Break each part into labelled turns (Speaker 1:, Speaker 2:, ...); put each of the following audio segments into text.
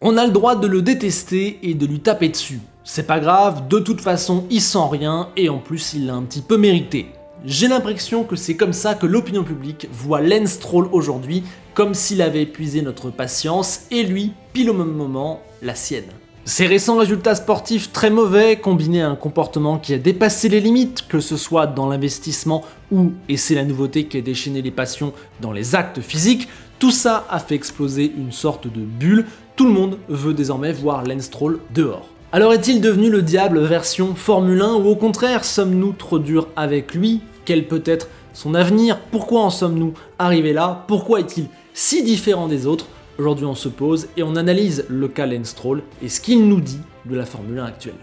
Speaker 1: On a le droit de le détester et de lui taper dessus. C'est pas grave, de toute façon il sent rien et en plus il l'a un petit peu mérité. J'ai l'impression que c'est comme ça que l'opinion publique voit Lance Stroll aujourd'hui, comme s'il avait épuisé notre patience et lui, pile au même moment, la sienne. Ses récents résultats sportifs très mauvais, combinés à un comportement qui a dépassé les limites, que ce soit dans l'investissement ou, et c'est la nouveauté qui a déchaîné les passions, dans les actes physiques, tout ça a fait exploser une sorte de bulle. Tout le monde veut désormais voir Lance Stroll dehors. Alors est-il devenu le diable version Formule 1 ou au contraire sommes-nous trop durs avec lui? Quel peut être son avenir? Pourquoi en sommes-nous arrivés là? Pourquoi est-il si différent des autres? Aujourd'hui on se pose et on analyse le cas Lance Stroll et ce qu'il nous dit de la Formule 1 actuelle.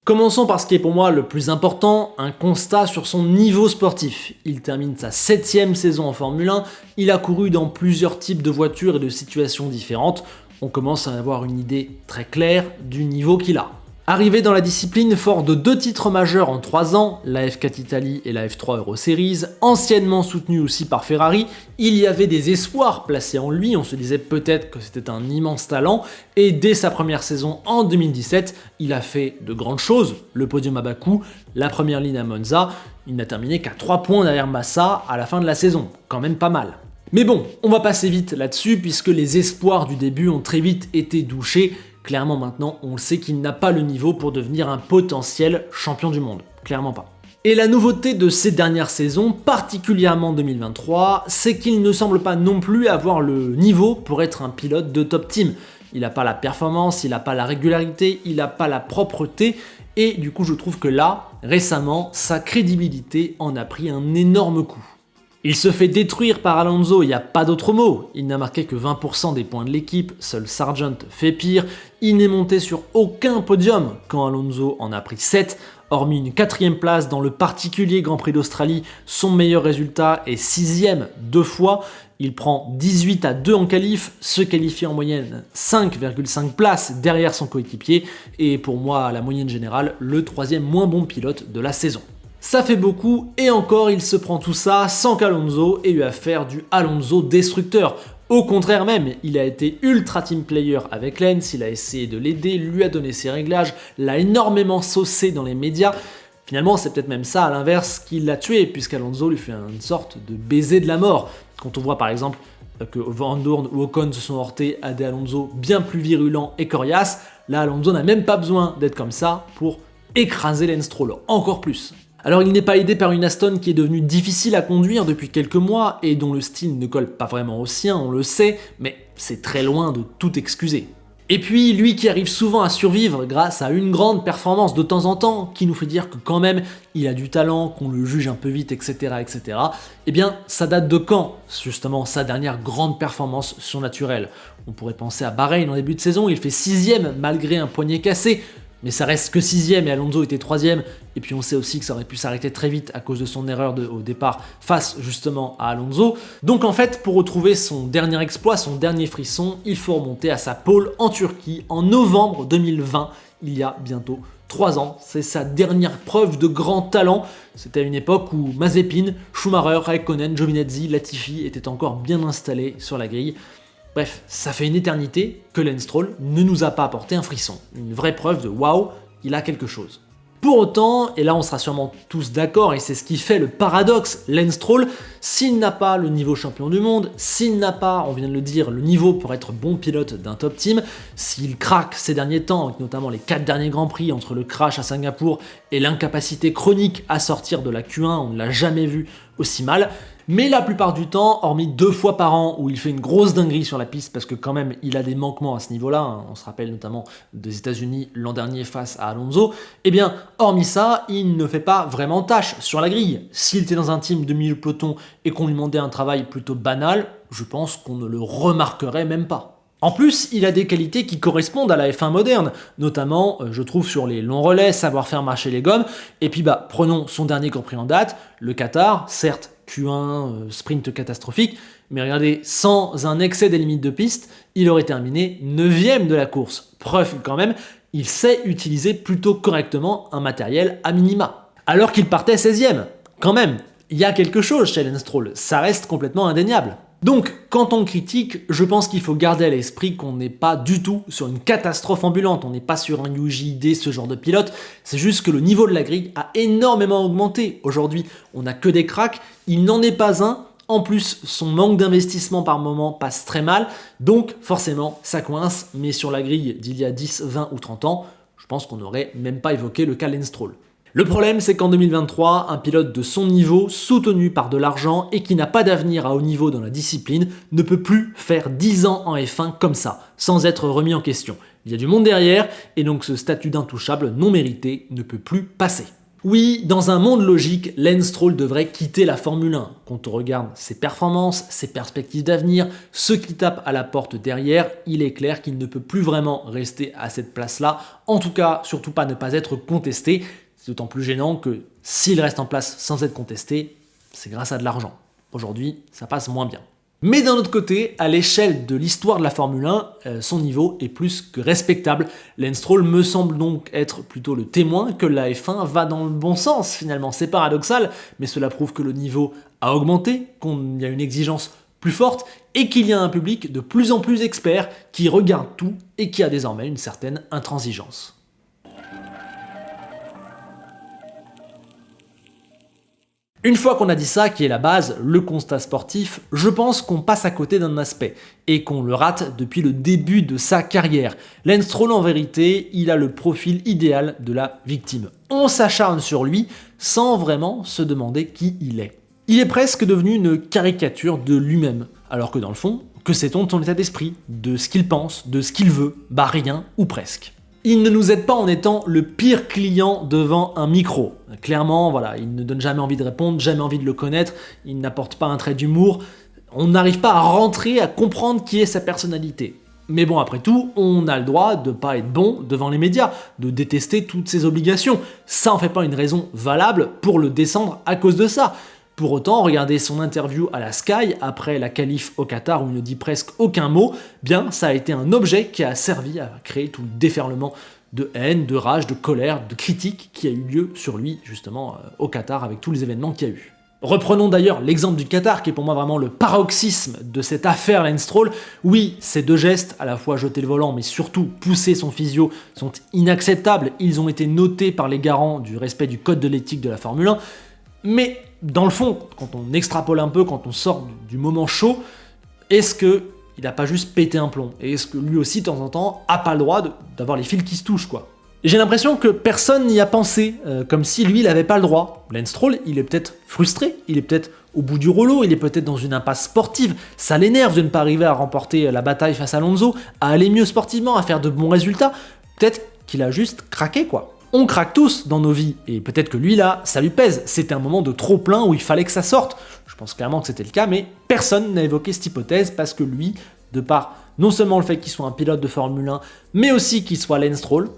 Speaker 1: Commençons par ce qui est pour moi le plus important, un constat sur son niveau sportif. Il termine sa 7e saison en Formule 1, il a couru dans plusieurs types de voitures et de situations différentes. On commence à avoir une idée très claire du niveau qu'il a. Arrivé dans la discipline fort de 2 titres majeurs en 3 ans, la F4 Italie et la F3 Euro Series, anciennement soutenu aussi par Ferrari, il y avait des espoirs placés en lui, on se disait peut-être que c'était un immense talent, et dès sa première saison en 2017, il a fait de grandes choses, le podium à Bakou, la première ligne à Monza, il n'a terminé qu'à 3 points derrière Massa à la fin de la saison, quand même pas mal. Mais bon, on va passer vite là-dessus puisque les espoirs du début ont très vite été douchés. Clairement maintenant, on le sait qu'il n'a pas le niveau pour devenir un potentiel champion du monde. Clairement pas. Et la nouveauté de ces dernières saisons, particulièrement 2023, c'est qu'il ne semble pas non plus avoir le niveau pour être un pilote de top team. Il n'a pas la performance, il n'a pas la régularité, il n'a pas la propreté, et du coup je trouve que là, récemment, sa crédibilité en a pris un énorme coup. Il se fait détruire par Alonso, il n'y a pas d'autre mot. Il n'a marqué que 20% des points de l'équipe, seul Sargent fait pire. Il n'est monté sur aucun podium quand Alonso en a pris 7, hormis une 4e place dans le particulier Grand Prix d'Australie. Son meilleur résultat est 6e 2 fois. Il prend 18-2 en qualif, se qualifie en moyenne 5,5 places derrière son coéquipier. Et pour moi, à la moyenne générale, le 3e moins bon pilote de la saison. Ça fait beaucoup, et encore il se prend tout ça sans qu'Alonso ait eu à faire du Alonso destructeur. Au contraire même, il a été ultra team player avec Lance, il a essayé de l'aider, lui a donné ses réglages, l'a énormément saucé dans les médias. Finalement, c'est peut-être même ça à l'inverse qui l'a tué, puisqu'Alonso lui fait une sorte de baiser de la mort. Quand on voit par exemple que Van Dorn ou Ocon se sont heurtés à des Alonso bien plus virulents et coriaces, là Alonso n'a même pas besoin d'être comme ça pour écraser Lance Stroll, encore plus. Alors il n'est pas aidé par une Aston qui est devenue difficile à conduire depuis quelques mois et dont le style ne colle pas vraiment au sien, on le sait, mais c'est très loin de tout excuser. Et puis lui qui arrive souvent à survivre grâce à une grande performance de temps en temps, qui nous fait dire que quand même il a du talent, qu'on le juge un peu vite, etc. etc. Eh bien ça date de quand, justement, sa dernière grande performance surnaturelle? On pourrait penser à Bahreïn en début de saison, il fait 6e malgré un poignet cassé. Mais ça reste que 6e et Alonso était 3e, et puis on sait aussi que ça aurait pu s'arrêter très vite à cause de son erreur au départ face justement à Alonso. Donc en fait, pour retrouver son dernier exploit, son dernier frisson, il faut remonter à sa pole en Turquie en novembre 2020, il y a bientôt 3 ans. C'est sa dernière preuve de grand talent. C'était à une époque où Mazepin, Schumacher, Raikkonen, Giovinazzi, Latifi étaient encore bien installés sur la grille. Bref, ça fait une éternité que Lance Stroll ne nous a pas apporté un frisson. Une vraie preuve de waouh, il a quelque chose. Pour autant, et là on sera sûrement tous d'accord, et c'est ce qui fait le paradoxe, Lance Stroll, s'il n'a pas le niveau champion du monde, s'il n'a pas, on vient de le dire, le niveau pour être bon pilote d'un top team, s'il craque ces derniers temps, avec notamment les 4 derniers Grands Prix entre le crash à Singapour et l'incapacité chronique à sortir de la Q1, on ne l'a jamais vu aussi mal. Mais la plupart du temps, hormis 2 fois par an où il fait une grosse dinguerie sur la piste parce que quand même il a des manquements à ce niveau-là, hein, on se rappelle notamment des États-Unis l'an dernier face à Alonso, eh bien hormis ça, il ne fait pas vraiment tâche sur la grille. S'il était dans un team de milieu de peloton et qu'on lui demandait un travail plutôt banal, je pense qu'on ne le remarquerait même pas. En plus, il a des qualités qui correspondent à la F1 moderne, notamment, je trouve, sur les longs relais, savoir faire marcher les gommes, et puis prenons son dernier Grand Prix en date, le Qatar, certes, Q1, sprint catastrophique, mais regardez, sans un excès des limites de piste, il aurait terminé 9e de la course. Preuve quand même, il sait utiliser plutôt correctement un matériel à minima. Alors qu'il partait 16e, quand même. il y a quelque chose chez Lance Stroll, ça reste complètement indéniable. Donc, quand on critique, je pense qu'il faut garder à l'esprit qu'on n'est pas du tout sur une catastrophe ambulante, on n'est pas sur un Yuji Ide, ce genre de pilote, c'est juste que le niveau de la grille a énormément augmenté. Aujourd'hui, on n'a que des cracks, il n'en est pas un. En plus, son manque d'investissement par moment passe très mal, donc forcément, ça coince, mais sur la grille d'il y a 10, 20 ou 30 ans, je pense qu'on n'aurait même pas évoqué le cas Lance Stroll. Le problème, c'est qu'en 2023, un pilote de son niveau, soutenu par de l'argent et qui n'a pas d'avenir à haut niveau dans la discipline, ne peut plus faire 10 ans en F1 comme ça, sans être remis en question. Il y a du monde derrière, et donc ce statut d'intouchable non mérité ne peut plus passer. Oui, dans un monde logique, Lance Stroll devrait quitter la Formule 1. Quand on regarde ses performances, ses perspectives d'avenir, ce qui tape à la porte derrière, il est clair qu'il ne peut plus vraiment rester à cette place-là. En tout cas, surtout pas ne pas être contesté. C'est d'autant plus gênant que s'il reste en place sans être contesté, c'est grâce à de l'argent. Aujourd'hui, ça passe moins bien. Mais d'un autre côté, à l'échelle de l'histoire de la Formule 1, son niveau est plus que respectable. Lance Stroll me semble donc être plutôt le témoin que la F1 va dans le bon sens finalement. C'est paradoxal, mais cela prouve que le niveau a augmenté, qu'il y a une exigence plus forte et qu'il y a un public de plus en plus expert qui regarde tout et qui a désormais une certaine intransigeance. Une fois qu'on a dit ça, qui est la base, le constat sportif, je pense qu'on passe à côté d'un aspect, et qu'on le rate depuis le début de sa carrière. Lance Stroll, en vérité, il a le profil idéal de la victime. On s'acharne sur lui sans vraiment se demander qui il est. Il est presque devenu une caricature de lui-même, alors que dans le fond, que sait-on de son état d'esprit, de ce qu'il pense, de ce qu'il veut? Bah rien, ou presque. Il ne nous aide pas en étant le pire client devant un micro. Clairement, voilà, il ne donne jamais envie de répondre, jamais envie de le connaître, il n'apporte pas un trait d'humour, on n'arrive pas à rentrer, à comprendre qui est sa personnalité. Mais bon, après tout, on a le droit de pas être bon devant les médias, de détester toutes ses obligations. Ça en fait pas une raison valable pour le descendre à cause de ça. Pour autant, regardez son interview à la Sky après la qualif au Qatar où il ne dit presque aucun mot, bien ça a été un objet qui a servi à créer tout le déferlement de haine, de rage, de colère, de critique qui a eu lieu sur lui justement au Qatar avec tous les événements qu'il y a eu. Reprenons d'ailleurs l'exemple du Qatar qui est pour moi vraiment le paroxysme de cette affaire Lance Stroll. Oui, ces deux gestes, à la fois jeter le volant mais surtout pousser son physio, sont inacceptables. Ils ont été notés par les garants du respect du code de l'éthique de la Formule 1. Mais dans le fond, quand on extrapole un peu, quand on sort du moment chaud, est-ce qu'il n'a pas juste pété un plomb? Et est-ce que lui aussi, de temps en temps, a pas le droit d'avoir les fils qui se touchent, quoi? J'ai l'impression que personne n'y a pensé, comme si lui, il n'avait pas le droit. Lance Stroll, il est peut-être frustré, il est peut-être au bout du rouleau, il est peut-être dans une impasse sportive, ça l'énerve de ne pas arriver à remporter la bataille face à Alonso, à aller mieux sportivement, à faire de bons résultats. Peut-être qu'il a juste craqué, quoi. On craque tous dans nos vies, et peut-être que lui là, ça lui pèse, c'était un moment de trop plein où il fallait que ça sorte. Je pense clairement que c'était le cas, mais personne n'a évoqué cette hypothèse parce que lui, de par non seulement le fait qu'il soit un pilote de Formule 1, mais aussi qu'il soit Lance Stroll,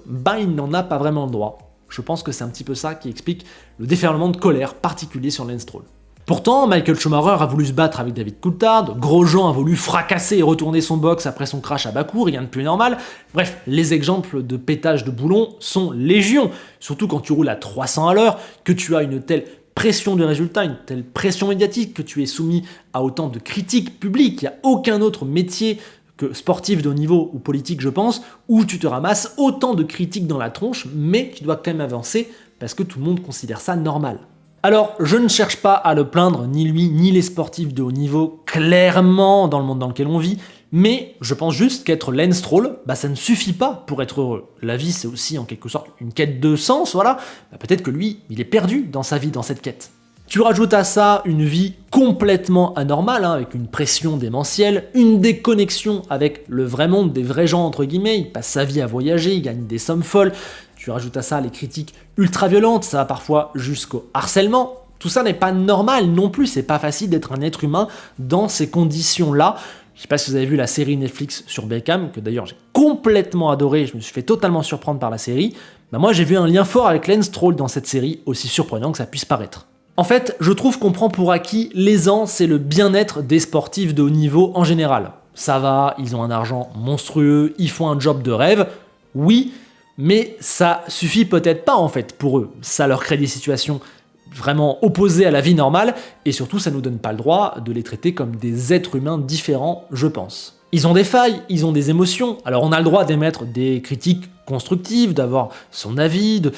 Speaker 1: il n'en a pas vraiment le droit. Je pense que c'est un petit peu ça qui explique le déferlement de colère particulier sur Lance Stroll. Pourtant, Michael Schumacher a voulu se battre avec David Coulthard, Grosjean a voulu fracasser et retourner son box après son crash à Bakou, rien de plus normal. Bref, les exemples de pétage de boulon sont légion, surtout quand tu roules à 300 à l'heure, que tu as une telle pression de résultat, une telle pression médiatique, que tu es soumis à autant de critiques publiques. Il n'y a aucun autre métier que sportif de haut niveau ou politique, je pense, où tu te ramasses autant de critiques dans la tronche, mais tu dois quand même avancer parce que tout le monde considère ça normal. Alors, je ne cherche pas à le plaindre, ni lui, ni les sportifs de haut niveau, clairement dans le monde dans lequel on vit, mais je pense juste qu'être Lance Stroll, ça ne suffit pas pour être heureux. La vie, c'est aussi en quelque sorte une quête de sens, voilà. Peut-être que lui, il est perdu dans sa vie, dans cette quête. Tu rajoutes à ça une vie complètement anormale, avec une pression démentielle, une déconnexion avec le vrai monde des vrais gens, entre guillemets, il passe sa vie à voyager, il gagne des sommes folles. Tu rajoutes à ça les critiques ultra violentes, ça va parfois jusqu'au harcèlement. Tout ça n'est pas normal non plus, c'est pas facile d'être un être humain dans ces conditions-là. Je sais pas si vous avez vu la série Netflix sur Beckham, que d'ailleurs j'ai complètement adoré, je me suis fait totalement surprendre par la série. Moi j'ai vu un lien fort avec Lance Stroll dans cette série, aussi surprenant que ça puisse paraître. En fait, je trouve qu'on prend pour acquis l'aisance et le bien-être des sportifs de haut niveau en général. Ça va, ils ont un argent monstrueux, ils font un job de rêve, oui, mais ça suffit peut-être pas en fait pour eux. Ça leur crée des situations vraiment opposés à la vie normale, et surtout ça nous donne pas le droit de les traiter comme des êtres humains différents, je pense. Ils ont des failles, ils ont des émotions, alors on a le droit d'émettre des critiques constructives, d'avoir son avis, de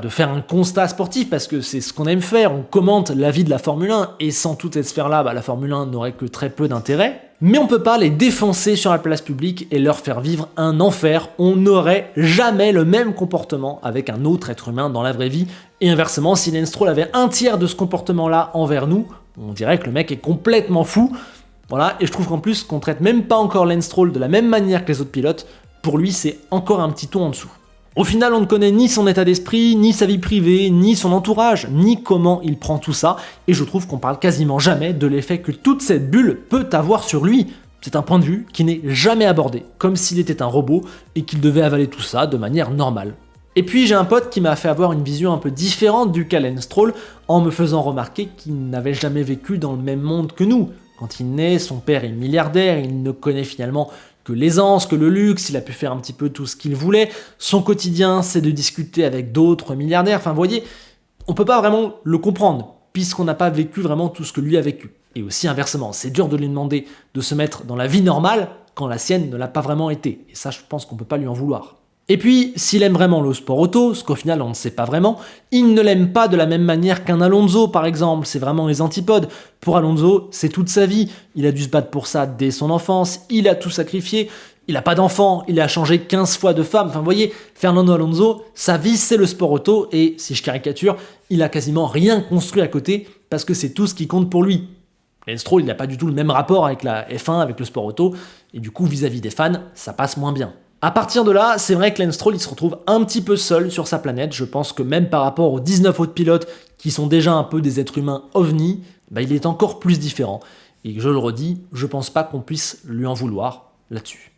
Speaker 1: faire un constat sportif, parce que c'est ce qu'on aime faire, on commente la vie de la Formule 1, et sans toutes ces sphères-là, la Formule 1 n'aurait que très peu d'intérêt. Mais on peut pas les défoncer sur la place publique et leur faire vivre un enfer, on n'aurait jamais le même comportement avec un autre être humain dans la vraie vie, et inversement, si Lance Stroll avait un tiers de ce comportement-là envers nous, on dirait que le mec est complètement fou. Voilà, et je trouve qu'en plus qu'on traite même pas encore Lance Stroll de la même manière que les autres pilotes, pour lui c'est encore un petit ton en dessous. Au final, on ne connaît ni son état d'esprit, ni sa vie privée, ni son entourage, ni comment il prend tout ça, et je trouve qu'on parle quasiment jamais de l'effet que toute cette bulle peut avoir sur lui. C'est un point de vue qui n'est jamais abordé, comme s'il était un robot et qu'il devait avaler tout ça de manière normale. Et puis j'ai un pote qui m'a fait avoir une vision un peu différente du cas Lance Stroll en me faisant remarquer qu'il n'avait jamais vécu dans le même monde que nous. Quand il naît, son père est milliardaire, il ne connaît finalement que l'aisance, que le luxe, il a pu faire un petit peu tout ce qu'il voulait. Son quotidien, c'est de discuter avec d'autres milliardaires. Enfin, vous voyez, on peut pas vraiment le comprendre, puisqu'on n'a pas vécu vraiment tout ce que lui a vécu. Et aussi inversement, c'est dur de lui demander de se mettre dans la vie normale quand la sienne ne l'a pas vraiment été. Et ça, je pense qu'on peut pas lui en vouloir. Et puis, s'il aime vraiment le sport auto, ce qu'au final on ne sait pas vraiment, il ne l'aime pas de la même manière qu'un Alonso par exemple, c'est vraiment les antipodes. Pour Alonso, c'est toute sa vie, il a dû se battre pour ça dès son enfance, il a tout sacrifié, il n'a pas d'enfant, il a changé 15 fois de femme, enfin vous voyez, Fernando Alonso, sa vie c'est le sport auto, et si je caricature, il a quasiment rien construit à côté, parce que c'est tout ce qui compte pour lui. Lance Stroll, il n'a pas du tout le même rapport avec la F1, avec le sport auto, et du coup vis-à-vis des fans, ça passe moins bien. À partir de là, c'est vrai que Lance Stroll il se retrouve un petit peu seul sur sa planète. Je pense que même par rapport aux 19 autres pilotes qui sont déjà un peu des êtres humains ovnis, il est encore plus différent. Et je le redis, je pense pas qu'on puisse lui en vouloir là-dessus.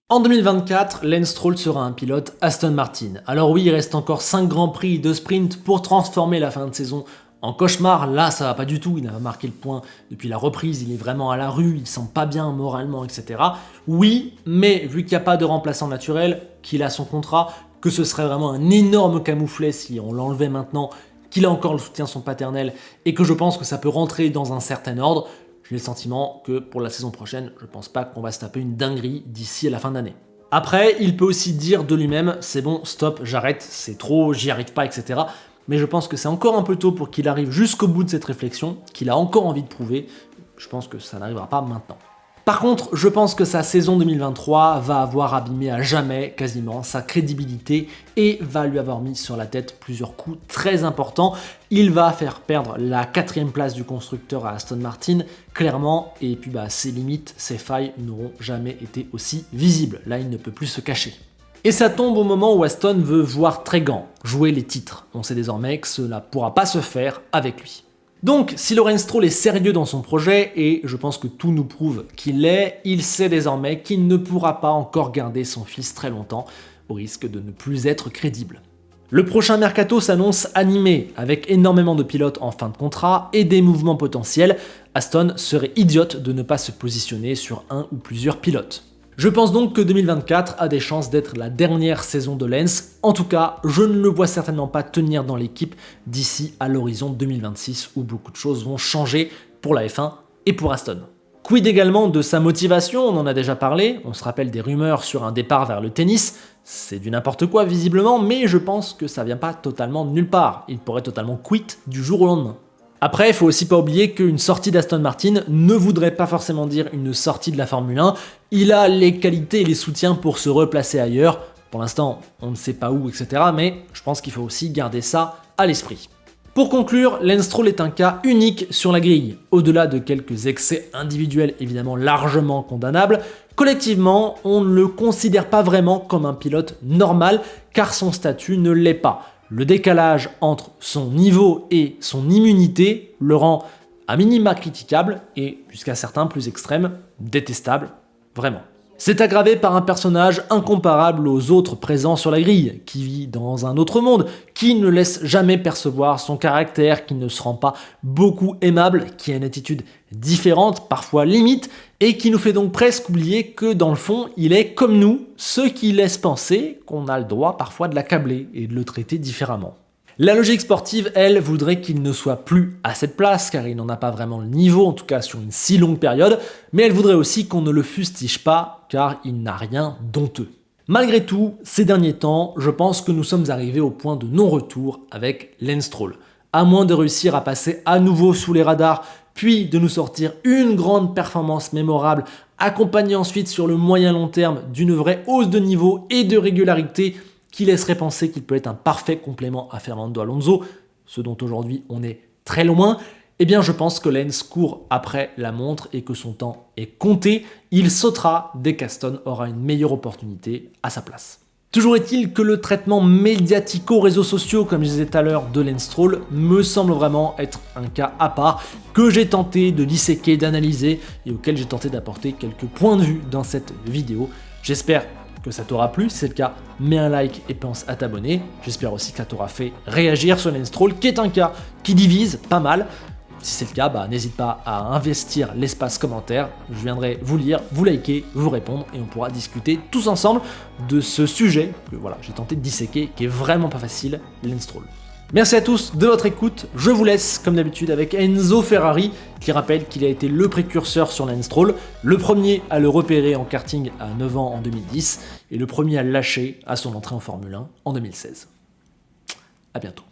Speaker 1: En 2024, Lance Stroll sera un pilote Aston Martin. Alors oui, il reste encore 5 grands prix de sprint pour transformer la fin de saison en cauchemar. Là, ça va pas du tout, il n'a pas marqué le point depuis la reprise, il est vraiment à la rue, il sent pas bien moralement, etc. Oui, mais vu qu'il n'y a pas de remplaçant naturel, qu'il a son contrat, que ce serait vraiment un énorme camouflet si on l'enlevait maintenant, qu'il a encore le soutien de son paternel, et que je pense que ça peut rentrer dans un certain ordre, j'ai le sentiment que pour la saison prochaine, je pense pas qu'on va se taper une dinguerie d'ici à la fin d'année. Après, il peut aussi dire de lui-même, c'est bon, stop, j'arrête, c'est trop, j'y arrive pas, etc. Mais je pense que c'est encore un peu tôt pour qu'il arrive jusqu'au bout de cette réflexion, qu'il a encore envie de prouver. Je pense que ça n'arrivera pas maintenant. Par contre, je pense que sa saison 2023 va avoir abîmé à jamais, quasiment, sa crédibilité et va lui avoir mis sur la tête plusieurs coups très importants. Il va faire perdre la 4e place du constructeur à Aston Martin, clairement, et puis ses limites, ses failles n'auront jamais été aussi visibles. Là, il ne peut plus se cacher. Et ça tombe au moment où Aston veut voir Tregan jouer les titres. On sait désormais que cela ne pourra pas se faire avec lui. Donc, si Lance Stroll est sérieux dans son projet, et je pense que tout nous prouve qu'il l'est, il sait désormais qu'il ne pourra pas encore garder son fils très longtemps, au risque de ne plus être crédible. Le prochain mercato s'annonce animé, avec énormément de pilotes en fin de contrat et des mouvements potentiels. Aston serait idiote de ne pas se positionner sur un ou plusieurs pilotes. Je pense donc que 2024 a des chances d'être la dernière saison de Lance. En tout cas, je ne le vois certainement pas tenir dans l'équipe d'ici à l'horizon 2026 où beaucoup de choses vont changer pour la F1 et pour Aston. Quid également de sa motivation, on en a déjà parlé, on se rappelle des rumeurs sur un départ vers le tennis, c'est du n'importe quoi visiblement, mais je pense que ça vient pas totalement de nulle part, il pourrait totalement quitter du jour au lendemain. Après, il faut aussi pas oublier qu'une sortie d'Aston Martin ne voudrait pas forcément dire une sortie de la Formule 1. Il a les qualités et les soutiens pour se replacer ailleurs. Pour l'instant, on ne sait pas où, etc. Mais je pense qu'il faut aussi garder ça à l'esprit. Pour conclure, Lance Stroll est un cas unique sur la grille. Au-delà de quelques excès individuels évidemment largement condamnables, collectivement, on ne le considère pas vraiment comme un pilote normal, car son statut ne l'est pas. Le décalage entre son niveau et son immunité le rend à minima critiquable et, jusqu'à certains plus extrêmes, détestable, vraiment. C'est aggravé par un personnage incomparable aux autres présents sur la grille, qui vit dans un autre monde, qui ne laisse jamais percevoir son caractère, qui ne se rend pas beaucoup aimable, qui a une attitude différente, parfois limite, et qui nous fait donc presque oublier que dans le fond, il est comme nous, ce qui laisse penser qu'on a le droit parfois de l'accabler et de le traiter différemment. La logique sportive, elle, voudrait qu'il ne soit plus à cette place, car il n'en a pas vraiment le niveau, en tout cas sur une si longue période, mais elle voudrait aussi qu'on ne le fustige pas, car il n'a rien d'honteux. Malgré tout, ces derniers temps, je pense que nous sommes arrivés au point de non-retour avec Lance Stroll. À moins de réussir à passer à nouveau sous les radars, puis de nous sortir une grande performance mémorable, accompagnée ensuite sur le moyen long terme d'une vraie hausse de niveau et de régularité, qui laisserait penser qu'il peut être un parfait complément à Fernando Alonso, ce dont aujourd'hui on est très loin, eh bien je pense que Lance court après la montre et que son temps est compté. Il sautera dès qu'Aston aura une meilleure opportunité à sa place. Toujours est-il que le traitement médiatico-réseaux sociaux, comme je disais tout à l'heure, de Lance Stroll me semble vraiment être un cas à part que j'ai tenté de disséquer, d'analyser et auquel j'ai tenté d'apporter quelques points de vue dans cette vidéo. J'espère que ça t'aura plu. Si c'est le cas, mets un like et pense à t'abonner. J'espère aussi que ça t'aura fait réagir sur Lance Stroll, qui est un cas qui divise pas mal. Si c'est le cas, n'hésite pas à investir l'espace commentaire. Je viendrai vous lire, vous liker, vous répondre et on pourra discuter tous ensemble de ce sujet que j'ai tenté de disséquer, qui est vraiment pas facile, Lance Stroll. Merci à tous de votre écoute. Je vous laisse comme d'habitude avec Enzo Ferrari qui rappelle qu'il a été le précurseur sur Lance Stroll, le premier à le repérer en karting à 9 ans en 2010 et le premier à le lâcher à son entrée en Formule 1 en 2016. À bientôt.